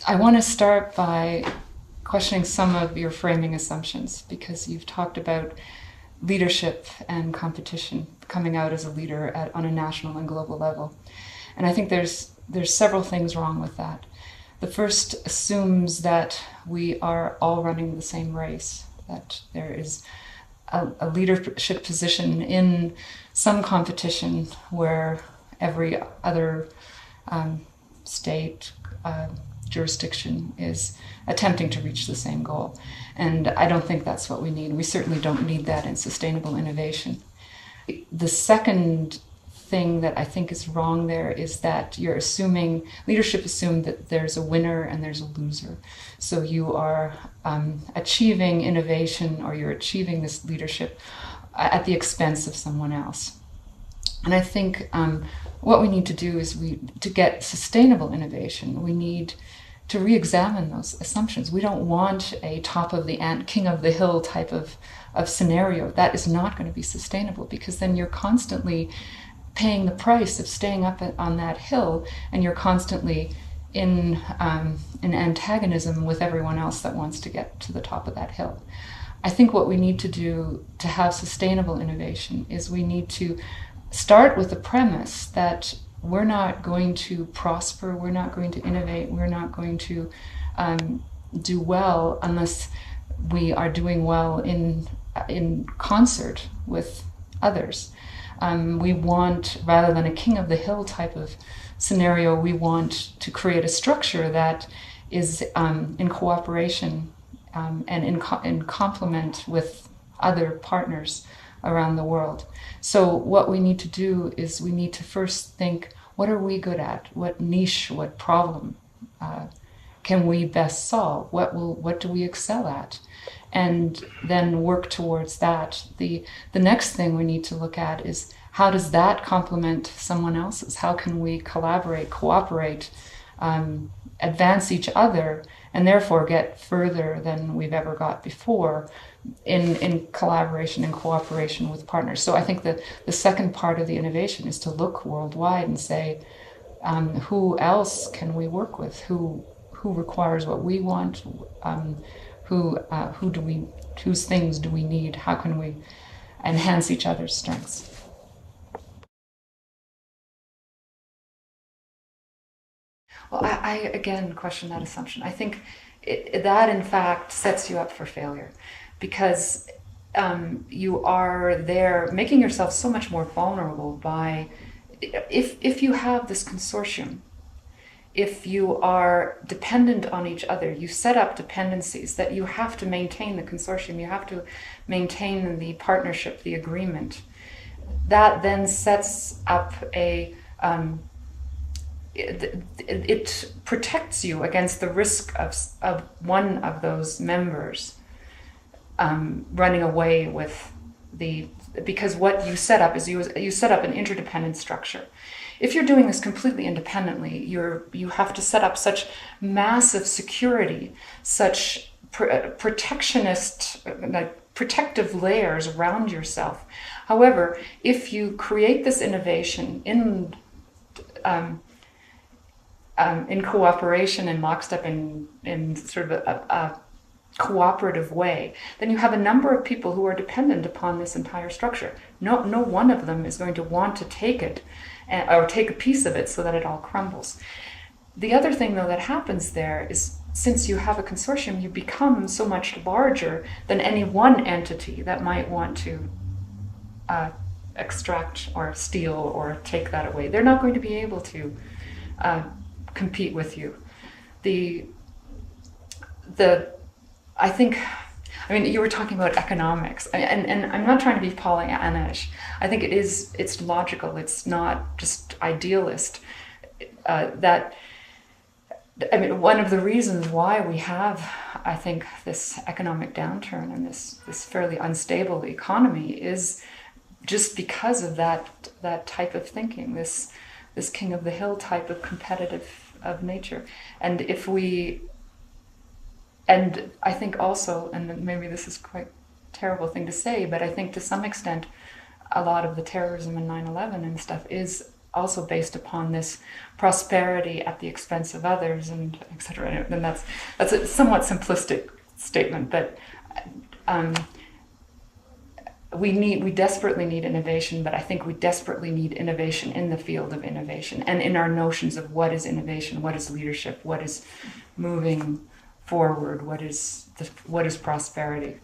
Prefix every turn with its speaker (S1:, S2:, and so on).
S1: I want to start by questioning some of your framing assumptions, because you've talked about leadership and competition, coming out as a leader on a national and global level. And I think there's several things wrong with that. The first assumes that we are all running the same race, that there is a leadership position in some competition where every other state, jurisdiction is attempting to reach the same goal. And I don't think that's what we need. We certainly don't need that in sustainable innovation. The second thing that I think is wrong there is that you're assuming, leadership assumes that there's a winner and there's a loser. So you are achieving innovation, or you're achieving this leadership at the expense of someone else. And I think what we need to do is to get sustainable innovation, we need to re-examine those assumptions. We don't want a top of the ant, king of the hill type of scenario. That is not going to be sustainable, because then you're constantly paying the price of staying up on that hill, and you're constantly in antagonism with everyone else that wants to get to the top of that hill. I think what we need to do to have sustainable innovation is we need to start with the premise that we're not going to prosper, we're not going to innovate, we're not going to do well unless we are doing well in concert with others. We want, rather than a king of the hill type of scenario, we want to create a structure that is in cooperation and in complement with other partners around the world. So what we need to do is we need to first think, what are we good at? What niche, what problem can we best solve? What do we excel at? And then work towards that. The next thing we need to look at is, how does that complement someone else's? How can we collaborate, cooperate, advance each other, and therefore get further than we've ever got before in collaboration and cooperation with partners. So I think that the second part of the innovation is to look worldwide and say, who else can we work with? Who requires what we want? Whose things do we need? How can we enhance each other's strengths? Well, I again question that assumption. I think that in fact sets you up for failure, because you are there making yourself so much more vulnerable by, if you have this consortium, if you are dependent on each other, you set up dependencies that you have to maintain the consortium, you have to maintain the partnership, the agreement. That then sets up it protects you against the risk of one of those members running away with because what you set up is you set up an interdependent structure. If you're doing this completely independently, you have to set up such massive security, such protectionist, protective layers around yourself. However, if you create this innovation in cooperation and lockstep in sort of a cooperative way, then you have a number of people who are dependent upon this entire structure. No one of them is going to want to take it or take a piece of it so that it all crumbles. The other thing, though, that happens there is, since you have a consortium, you become so much larger than any one entity that might want to extract or steal or take that away. They're not going to be able to compete with you. I mean, you were talking about economics, and I'm not trying to be Pollyannish. I think it's logical. It's not just idealist. One of the reasons why we have, I think, this economic downturn and this fairly unstable economy is just because of that type of thinking, this king of the hill type of competitive of nature. And I think also, and maybe this is quite a terrible thing to say, but I think to some extent a lot of the terrorism in 9/11 and stuff is also based upon this prosperity at the expense of others, and etc. And that's a somewhat simplistic statement, but we desperately need innovation, but I think we desperately need innovation in the field of innovation and in our notions of what is innovation, what is leadership, what is moving forward, what is prosperity.